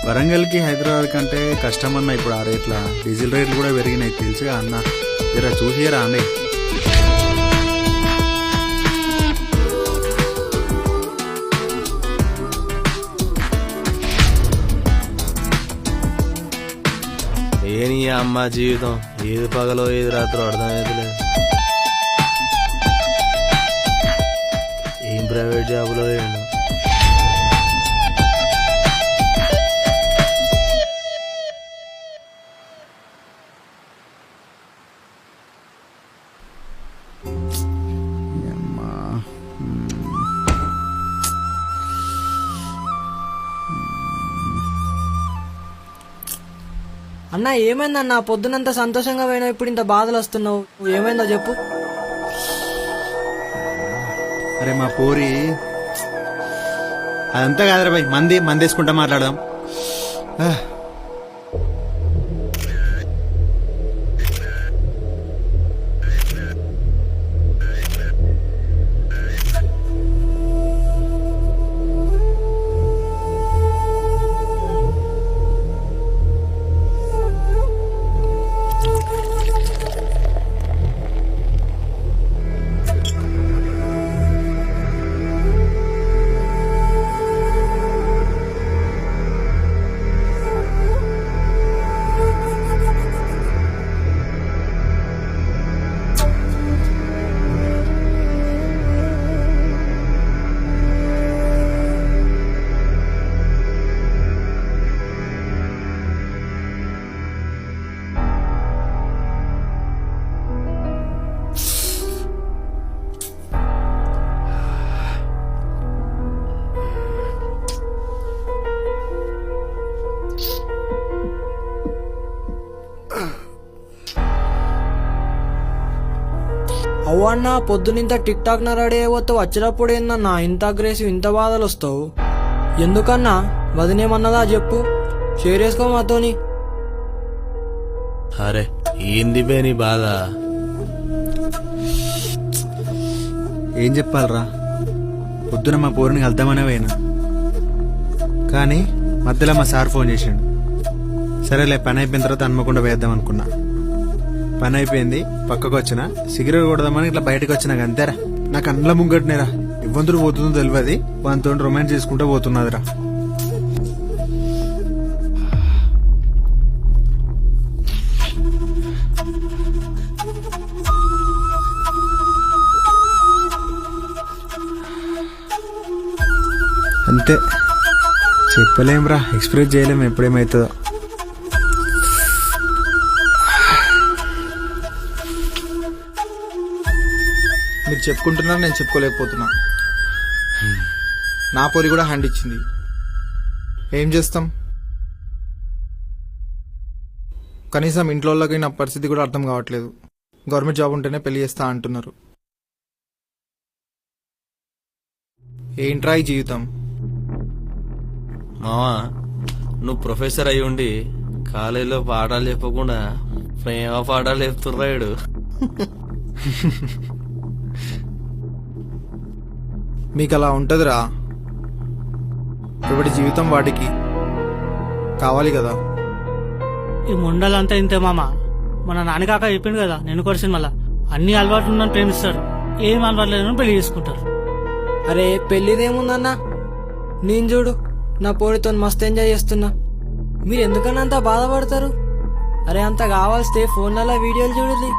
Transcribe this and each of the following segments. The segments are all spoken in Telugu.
వరంగల్కి హైదరాబాద్ కంటే కష్టం అన్న ఇప్పుడు ఆ రేట్ల డీజిల్ రేట్లు కూడా పెరిగినాయి తెలుసుగా అన్న. జర చూసిరా అండి. ఏని అమ్మ జీవితం ఏది పగలో ఏది రాత్రో అర్థమయ్యేదిలేదు. ఏం ప్రైవేట్ జాబులో ఏంటో. అన్నా ఏమైందన్నా? పొద్దునంత సంతోషంగా పోయినావు, ఇప్పుడు ఇంత బాధలు వస్తున్నావు. ఏమైందో చెప్పు. అరే మా పూరి అదంతా కాదురా భయ్, మందేసుకుంటా మాట్లాడదాం. అవ్వన్నా పొద్దునింత టిక్ టాక్ నరాడే పోతావు, వచ్చినప్పుడు ఏందన్నా ఇంత అగ్రెసివ్, ఇంత బాధలు వస్తావు? ఎందుకన్నా? వదినేమన్నదా చెప్పు, షేర్ చేసుకో మాతోని. అరే ఏంది బే నీ బాధ? ఏం చెప్పాలరా, పొద్దున మా పూరిని కలుద్దామనే పోయినా, కానీ మధ్యలో మా సార్ ఫోన్ చేసిండు. సరేలే పని అయిపోయిన తర్వాత హన్మకొండ వేద్దాం అనుకున్నా. పని అయిపోయింది, పక్కకు వచ్చిన సిగరెట్ కొడదామని ఇట్లా బయటకు వచ్చినాక అంతేరా, నాకు అండ్ల ముంగట్నేరా ఇవ్వంతుడు పోతుందో తెలియదు, వానితో రొమాన్స్ చేసుకుంటూ పోతున్నదిరా. అంతే, చెప్పలేంరా, ఎక్స్ప్రెస్ చేయలేం ఎప్పుడేమవుతుందో. మీరు చెప్పుకుంటున్నారు, నేను చెప్పుకోలేకపోతున్నా. నా పొరి కూడా హ్యాండ్ ఇచ్చింది, ఏం చేస్తాం? కనీసం ఇంట్లో వాళ్ళకి నా పరిస్థితి కూడా అర్థం కావట్లేదు. గవర్నమెంట్ జాబ్ ఉంటేనే పెళ్లి చేస్తా అంటున్నారు. ఏంట్రా ఈ జీవితం? మావా, నువ్వు ప్రొఫెసర్ అయి ఉండి కాలేజీలో పాఠాలు చెప్పకుండా ప్రేమ పాఠాలు చెప్తున్నాడు. మీకు అలా ఉంటుందిరా, ఎవడి జీవితం వాడికి కావాలి కదా. ఈ ముండలంతా ఇంతే మామ. మన నాన్నకాక చెప్పిండు కదా, నేను కూడా సినిమాలో అన్ని అలవాట్లు ఉందని ప్రేమిస్తారు, ఏం అలవాటు లేదని పెళ్లి చేసుకుంటారు. అరే పెళ్ళిదేముందన్నా, నేను చూడు నా పోరితో మస్తు ఎంజాయ్ చేస్తున్నా. మీరు ఎందుకన్నా అంత బాధపడతారు? అరే అంత కావాల్స్తే ఫోన్లలో వీడియోలు చూడాలి,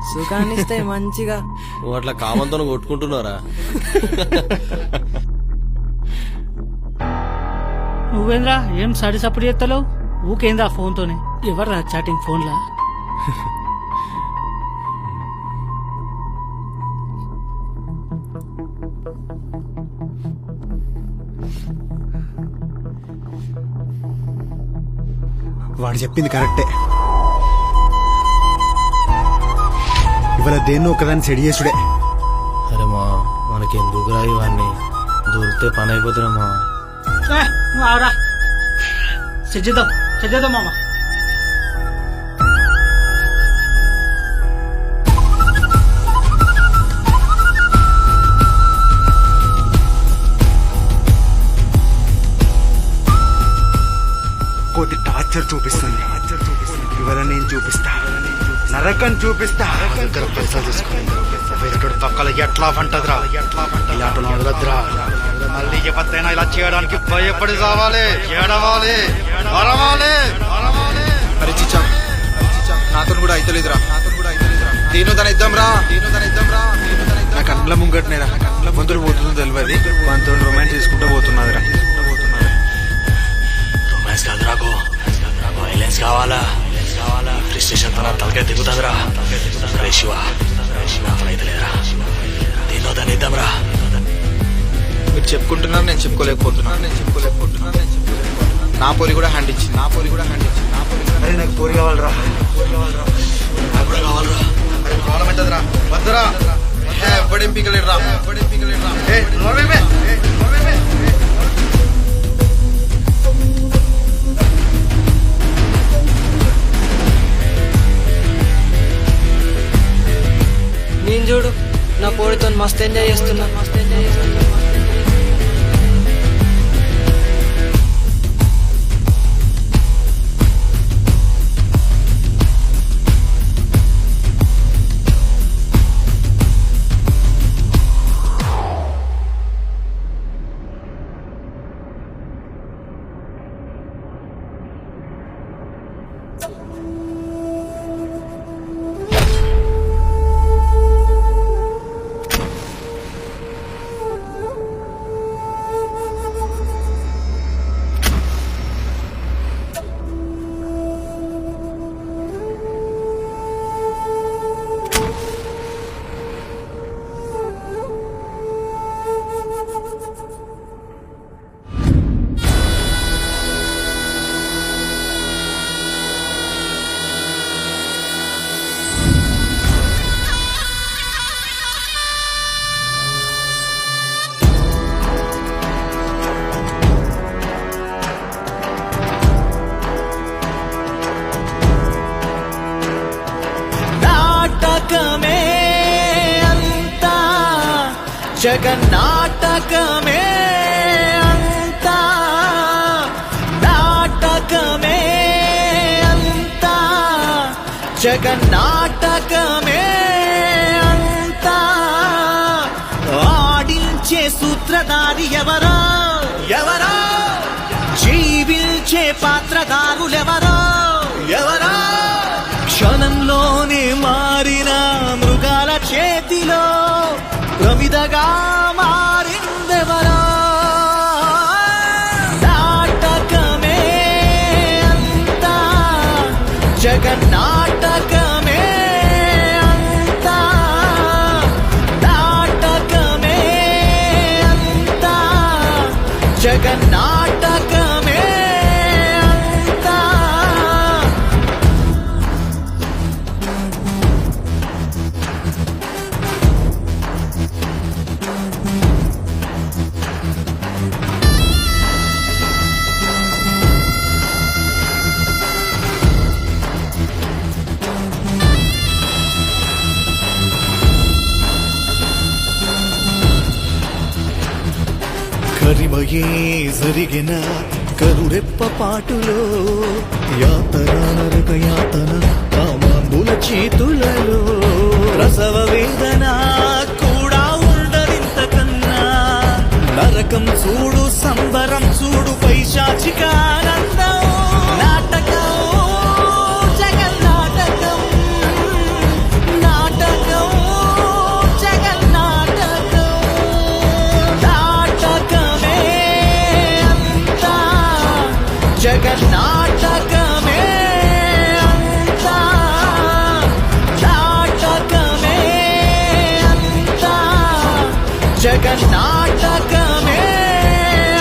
సుఖాన్ని ఇస్తాయి మంచిగా. నువ్వు అట్లా కామంతో కొట్టుకుంటున్నారా? నువ్వేంద్రా ఏం సడి సప్పుడు చేస్తలేవు? ఊకేంద్రా ఫోన్తోనే? ఎవర్రా చాటింగ్ ఫోన్లా? వాడు చెప్పింది కరెక్టే, ఇవాళ దేన్నో ఒకదాన్ని సెడి చేసుడే. అరే మా మనకెందుకురా ఇవన్నీ, దొరికితే పని అయిపోతున్నా. నువ్వు ఆవరా, చెజ్జేద్దాం మామ. కోతి టార్చర్ చూపిస్తుంది. ఇవాళ నేను చూపిస్తా, నరకం చూపిస్తా. దగ్గర పైసలు తీసుకుని వేరేటోడు పక్కల ఎట్లా పంటదిరా, ఇలాంటి వదలద్దురా. మళ్ళీ ఎవరిదైనా ఇలా చేయడానికి భయపడి రావాలి, ఏడవాలి, అరవాలి. అరే చిచ్చా, నాతో కూడా అయితలేదురా. నేను తన ఇద్దాం రా. నా కండ్ల ముంగట్నేరా గొంతులు పోతుందో తెలియదు, మనతో రొమాన్స్ చేసుకుంటూ పోతున్నదిరా. రొమాన్స్ కాదు నాకు, వైలెన్స్ కావాలా? స్టేషన్ తన తలకాయ దిగుతుందిరా. రే శివ, అయితే లేరా, దీన్నో దాన్ని ఇద్దాంరా. మీరు చెప్పుకుంటున్నారు, నేను చెప్పుకోలేకపోతున్నాను. నా పోరి కూడా హ్యాండ్ ఇచ్చింది. అరే నాకు పోరి కావాలరా. నాకు కూడా కావాలరా. ప్రాబ్లం అవుతుందిరా. వద్దురా, ఎప్పుడేం పీకలేడురా. నేను చూడు నా పోడితో మస్తు ఎంజాయ్ చేస్తున్నా. నాటకమే అంతా, జగన్నాటకమే అంతా, నాటకమే అంతా, జగన్నాటకమే అంతా. ఆడించే సూత్రధారి ఎవరో ఎవరో, జీవించే పాత్రధారులెవరో ఎవరో, క్షణంలోనే మారిన మృగాల చేతిలో ప్రమిదగా మారిందెవరో. నాటకమే అంతా, జగన్నాటకమే అంతా, నాటకమే అంతా, జగన్నాటకమే అంతా. కరిమయే జరిగిన కరురెప్ప పాటులో, యాతన నరక యాతన కామాంబుల చేతులలో, ప్రసవ వేదన కూడా ఉండదింతకన్నా, నరకం చూడు సంబరం చూడు పైశాచికానందం. నాటకం జగన్నాటకం, నాటకం జగన్నాటకం. నాటకమే అంతా, జగన్నాటకమే అంతా, నాటకమే అంతా, జగన్నాటకమే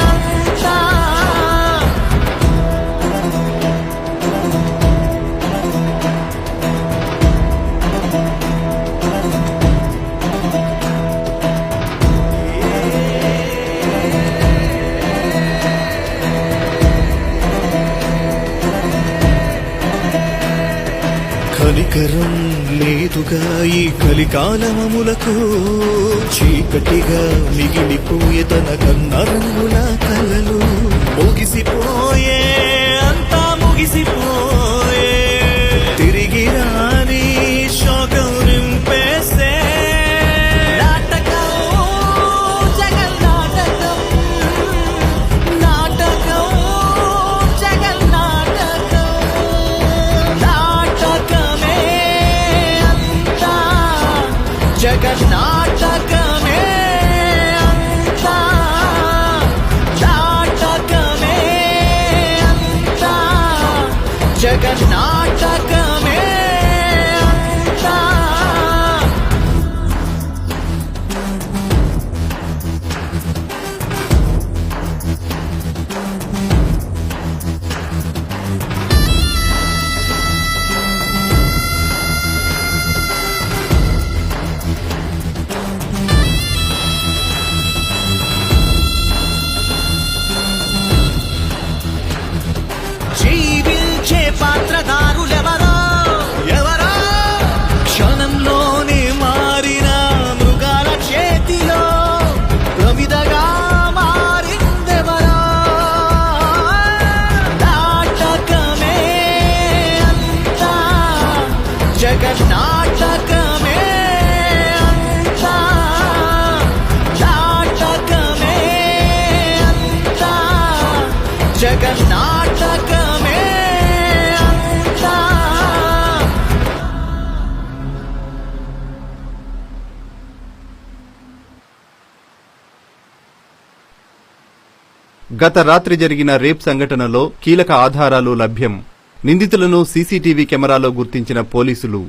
అంతా. కనికరం లేదుగా ఈ కలికాలమములకు, చీకటిగా మిగిలిపోయే తన కన్న రంగుల కలలు, ముగిసిపోయే అంతా జగన్నాటకమే అంతా. జీవించే పాత్రధారులెవరో ఎవరో క్షణంలోనే మారిన మృగాల చేతిలో ప్రమిదగా మారిందెవరో. నాటకమే అంతా జగన్నాటకమే అంతా. నాటకమే అంతా జగన్నాటకమే అంతా. గత రాత్రి జరిగిన రేప్ సంఘటనలో కీలక ఆధారాలు లభ్యం. నిందితులను సీసీటీవీ కెమెరాలో గుర్తించిన పోలీసులు.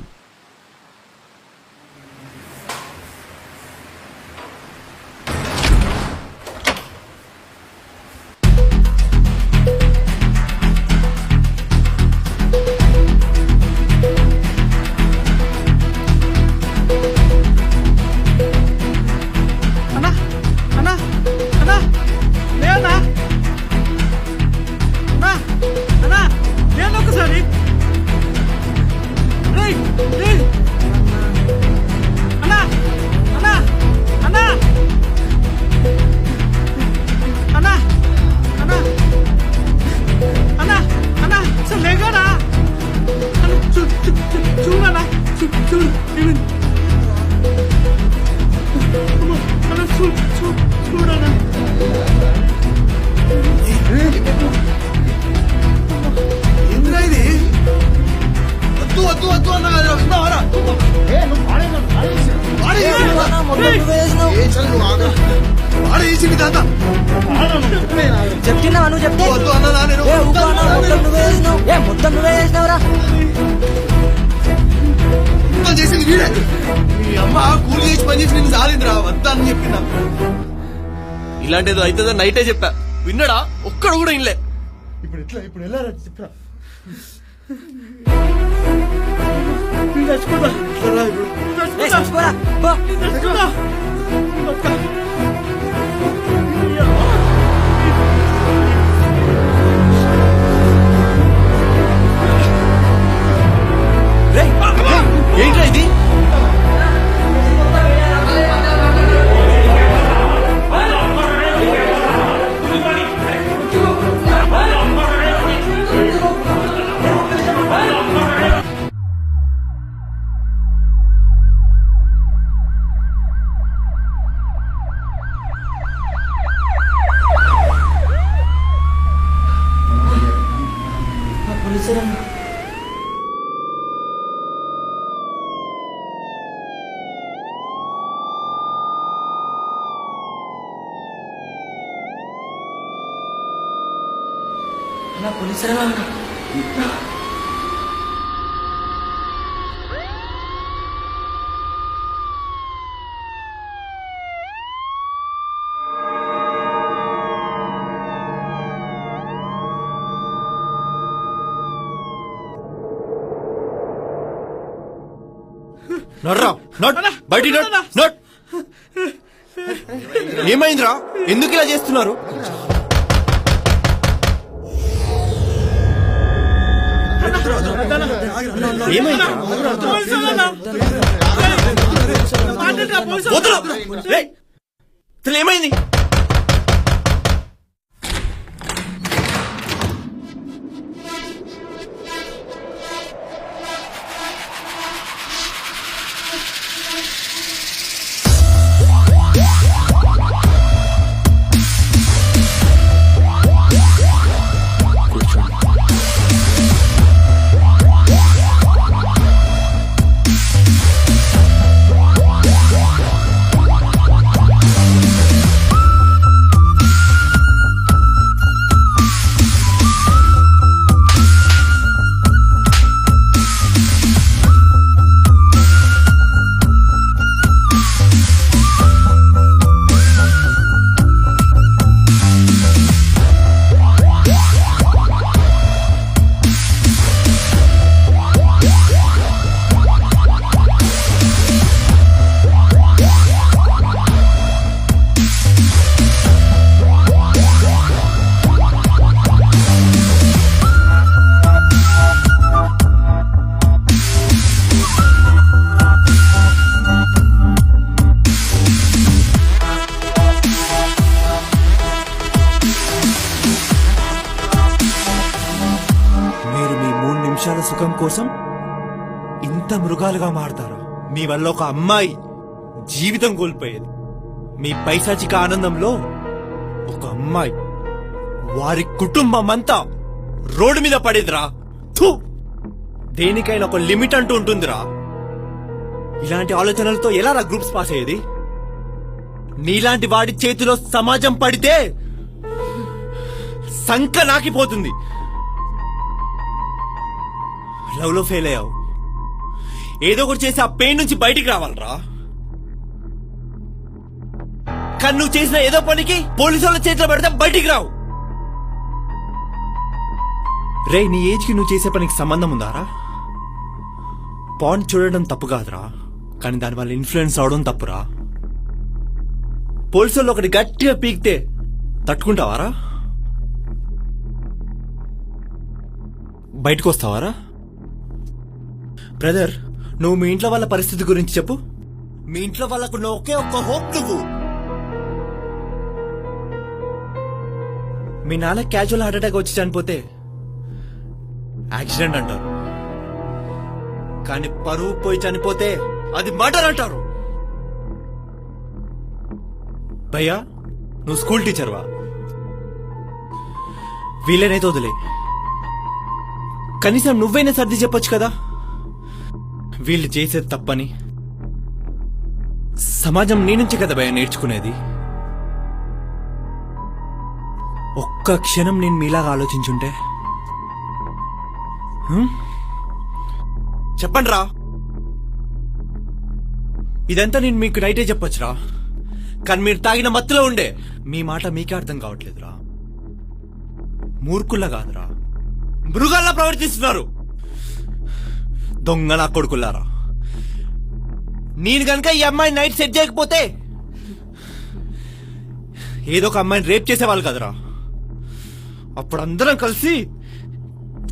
అన్నా అన్నా అన్నా లేదన్నా అన్నా అన్నా లేదు ఒకసారి రేయ్ రేయ్ అన్నా అన్నా అన్నా అన్నా అన్నా అన్నా అన్నా అసలు లేకనా చూడనా చూడు చూడనా ఏంద్రా ఇది? వద్దు వద్దు వద్దు అన్నా కదా, విన్నావారా? వాడే చేసింది తాత. చెప్తున్నావా నువ్వు చెప్తే వద్దు అన్నా నేను ఏ ఊకో అన్నా, మొత్తం నువ్వే చేసినావు. ఏ మొత్తం నువ్వే చేసినావురా. మొత్తం చేసింది వీడే. మీ అమ్మ కూలి చేసి పని చేసి నేను సాలిందిరా, వద్దా అని చెప్పిందా. ఇలాంటిదో అవుతుందని నైటే చెప్పా, విన్నాడా? ఒక్కడు కూడా ఇన్లే. ఇప్పుడు ఎట్లా? ఇప్పుడు ఎలా చెప్పరా? ఏ చచ్చిపోరా, పో. ఏంట్రా ఇది? నడ్రా నడ్ బయటి నడ్ నడ్. ఏమైందిరా? ఎందుకు ఇలా చేస్తున్నారు? ఏమైంది? ఏమైంది? నిమిషాల సుఖం కోసం ఇంత మృగాలుగా మారతారా? మీ వల్ల ఒక అమ్మాయి జీవితం కోల్పోయేది. మీ పైశాచిక ఆనందంలో ఒక అమ్మాయి వారి కుటుంబం అంతా రోడ్డు మీద పడేదిరా. థూ! దేనికైనా ఒక లిమిట్ అంటూ ఉంటుందిరా. ఇలాంటి ఆలోచనలతో ఎలా రా గ్రూప్స్ పాస్ అయ్యేది? నీలాంటి వాడి చేతిలో సమాజం పడితే సంక నాకిపోతుంది. లవ్ లో ఫెయిల్ అయ్యావు, ఏదో ఒకటి చేసి ఆ పెయిన్ నుంచి బయటికి రావాలరా. కానీ నువ్వు చేసిన ఏదో పనికి పోలీసు వాళ్ళ చేతిలో పెడితే బయటికి రావు. రే, నీ ఏజ్ కి నువ్వు చేసే పనికి సంబంధం ఉందారా? పాన్ చూడడం తప్పు కాదురా, కానీ దానివల్ల ఇన్ఫ్లుయెన్స్ అవడం తప్పురా. పోలీసు వాళ్ళు ఒకటి గట్టిగా పీకితే తట్టుకుంటావారా? బయటకు వస్తావారా? బ్రదర్, నువ్వు మీ ఇంట్లో వాళ్ళ పరిస్థితి గురించి చెప్పు. మీ ఇంట్లో వాళ్ళకు నువ్వు ఒకే ఒక్క హోప్ నువ్వు. మీ నాన్న క్యాజువల్ హార్ట్ అటాక్ వచ్చి చనిపోతే యాక్సిడెంట్ అంటారు, కానీ పరువు పోయి చనిపోతే అది మర్డర్ అంటారు. భయ్యా, నువ్వు స్కూల్ టీచర్వా? వీళ్ళనైతే వదిలే, కనీసం నువ్వైనా సర్ది చెప్పొచ్చు కదా. వీళ్ళు చేసేది తప్పని సమాజం నీ నుంచి కదా భయ నేర్చుకునేది. ఒక్క క్షణం నేను మీలాగా ఆలోచించుంటే. చెప్పండి రా, ఇదంతా నేను మీకు నైటే చెప్పొచ్చురా, కానీ మీరు తాగిన మత్తులో ఉండే మీ మాట మీకే అర్థం కావట్లేదురా. మూర్ఖుల్లా కాదురా, మృగాల్లా ప్రవర్తిస్తున్నారు. దొంగ నా కొడుకుల్లారా. నేను గనక ఈ అమ్మాయి నైట్ సెట్ చేయకపోతే ఏదో ఒక అమ్మాయిని రేప్ చేసేవాళ్ళు కదరా. అప్పుడు అందరం కలిసి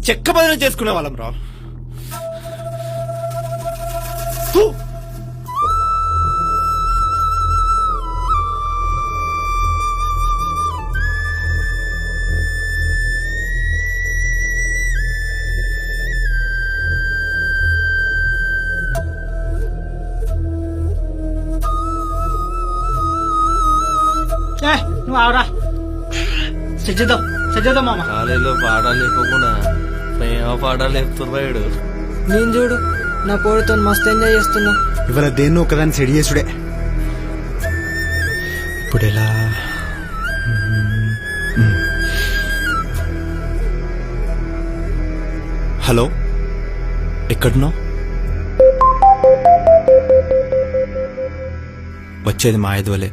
చెక్క బదనం చేసుకునే వాళ్ళం రా. నువ్వు ఆవరా, సజ్జేద్దాం మామ. కాలేజీలో పాఠాలు చెప్పకుండా ప్రేమ పాఠాలు చెప్తున్నాడు. నేను చూడు నా పోరుతో మస్తు ఎంజాయ్ చేస్తున్నా. ఇవాళ దేన్ని ఒకదాన్ని సెడి చేసుడే. ఇప్పుడు ఎలా? హలో, ఎక్కడున్నావు? వచ్చేది మా ఐదువలే.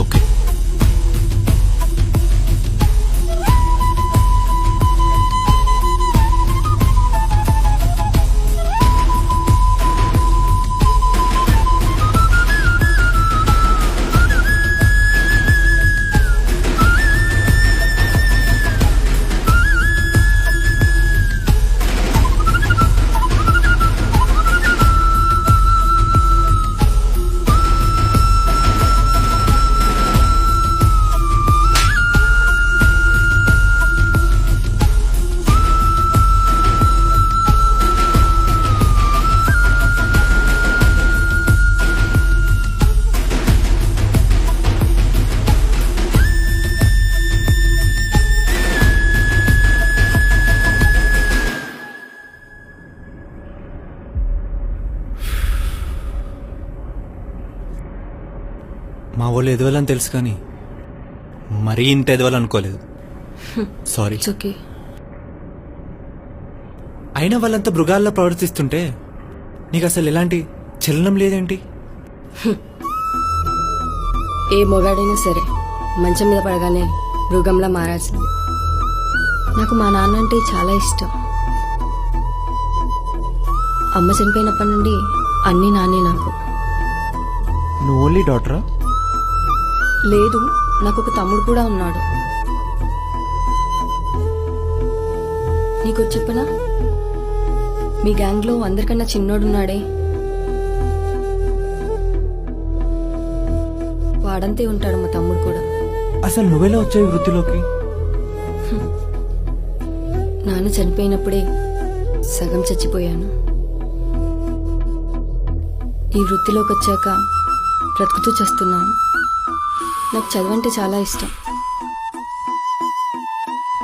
ఓకే. మా వాళ్ళు ఎదవాలని తెలుసు కానీ మరీ ఇంత ఎదవాలనుకోలేదు. సారీ. అయినా వాళ్ళంతా మృగాల్లో ప్రవర్తిస్తుంటే నీకు అసలు ఎలాంటి చలనం లేదేంటి? ఏ మొగాడైనా సరే మంచం మీద పడగానే మృగంలా మారాల్సింది. నాకు మా నాన్న అంటే చాలా ఇష్టం. అమ్మ చనిపోయినప్పటి నుండి అన్నీ నాన్నే నాకు. నువ్వు ఓన్లీ డాటరా? లేదు, నాకు ఒక తమ్ముడు కూడా ఉన్నాడు. నీకు చెప్పనా, మీ గ్యాంగ్లో అందరికన్నా చిన్నోడున్నాడే, వాడంతే ఉంటాడు మా తమ్ముడు కూడా. అసలు నువ్వెలా వచ్చావు వృత్తిలోకి? నాన్న చనిపోయినప్పుడే సగం చచ్చిపోయాను. ఈ వృత్తిలోకి వచ్చాక బ్రతుకుతూ చేస్తున్నాను. నాకు చదవంటే చాలా ఇష్టం.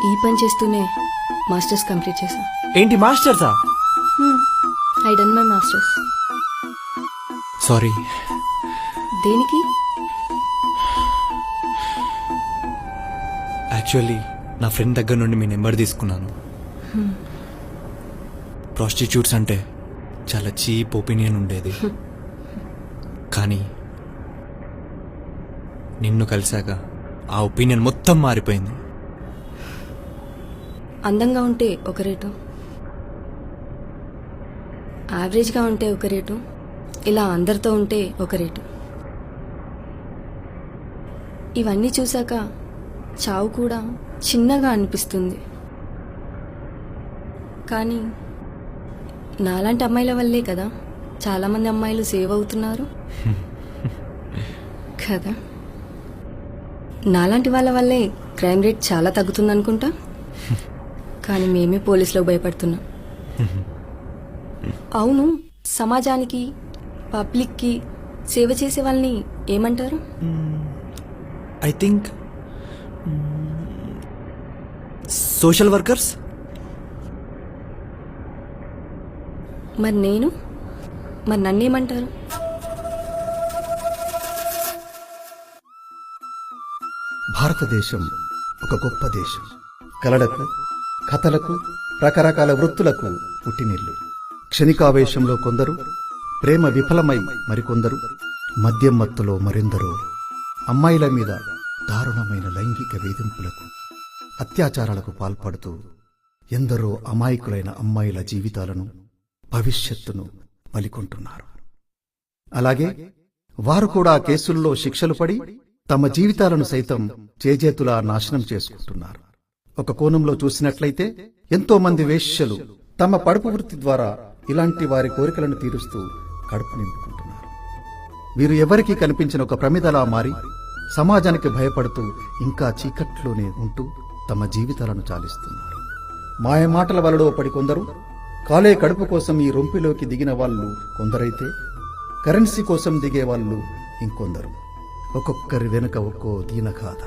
ఈ పని చేస్తూనే మాస్టర్స్ కంప్లీట్ చేశా. ఏంటి మాస్టర్సా? I done my masters. Sorry. దేనికి? యాక్చువల్లీ నా ఫ్రెండ్ దగ్గర నుండి మీ నెంబర్ తీసుకున్నాను. ప్రాస్టిట్యూట్స్ అంటే చాలా చీప్ ఒపీనియన్ ఉండేది, కానీ నిన్ను కలిశాక ఆ ఒపీనియన్ మొత్తం మారిపోయింది. అందంగా ఉంటే ఒక రేటు, యావరేజ్గా ఉంటే ఒక రేటు, ఇలా అందరితో ఉంటే ఒక రేటు. ఇవన్నీ చూశాక చావు కూడా చిన్నగా అనిపిస్తుంది. కానీ నాలాంటి అమ్మాయిల వల్లే కదా చాలామంది అమ్మాయిలు సేవ్ అవుతున్నారు కదా. నాలాంటి వాళ్ళ వల్లే క్రైమ్ రేట్ చాలా తగ్గుతుంది అనుకుంటా. కానీ మేమే పోలీసులకు భయపడుతున్నాం. అవును, సమాజానికి పబ్లిక్కి సేవ చేసే వాళ్ళని ఏమంటారు? I think social workers. మరి నన్నేమంటారు? భారతదేశం ఒక గొప్ప దేశం. కళలకు, కథలకు, రకరకాల వృత్తులకు పుట్టినిల్లు. క్షణికావేశంలో కొందరు, ప్రేమ విఫలమై మరికొందరు, మద్యం మత్తులో మరెందరో అమ్మాయిల మీద దారుణమైన లైంగిక వేధింపులకు, అత్యాచారాలకు పాల్పడుతూ ఎందరో అమాయకులైన అమ్మాయిల జీవితాలను, భవిష్యత్తును బలికొంటున్నారు. అలాగే వారు కూడా కేసుల్లో శిక్షలు పడి తమ జీవితాలను సైతం చేజేతులా నాశనం చేసుకుంటున్నారు. ఒక కోణంలో చూసినట్లయితే ఎంతో మంది వేశ్యలు తమ పడుపు వృత్తి ద్వారా ఇలాంటి వారి కోరికలను తీరుస్తూ కడుపు నింపుకుంటున్నారు. వీరు ఎవరికీ కనిపించిన ఒక ప్రమిదలా మారి సమాజానికి భయపడుతూ ఇంకా చీకట్లోనే ఉంటూ తమ జీవితాలను చాలిస్తున్నారు. మాయమాటల వలలో పడి కొందరు, కాలే కడుపు కోసం ఈ రొంపిలోకి దిగిన వాళ్ళు కొందరైతే, కరెన్సీ కోసం దిగే వాళ్ళు ఇంకొందరు. ఒక్కొక్కరి వెనుక ఒక్కో దీనగాథ.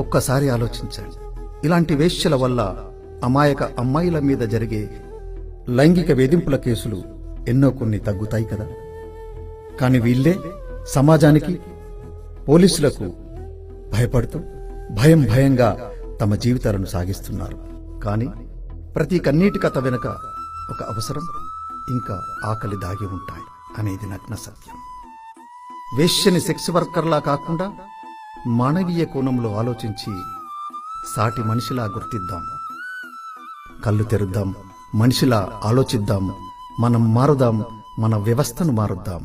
ఒక్కసారి ఆలోచించండి, ఇలాంటి వేశ్యల వల్ల అమాయక అమ్మాయిల మీద జరిగే లైంగిక వేధింపుల కేసులు ఎన్నో కొన్ని తగ్గుతాయి కదా. కాని వీళ్ళే సమాజానికి, పోలీసులకు భయపడుతూ భయంగా తమ జీవితాలను సాగిస్తున్నారు. కానీ ప్రతి కన్నీటి కథ వెనుక ఒక అవసరం, ఇంకా ఆకలి దాగి ఉంటాయి అనేది నగ్న సత్యం. వేశ్యని సెక్స్ వర్కర్లా కాకుండా మానవీయ కోణంలో ఆలోచించి సాటి మనిషిలా గుర్తిద్దాం. కళ్ళు తెరుద్దాం, మనిషిలా ఆలోచిద్దాం. మనం మారుదాం, మన వ్యవస్థను మారుద్దాం.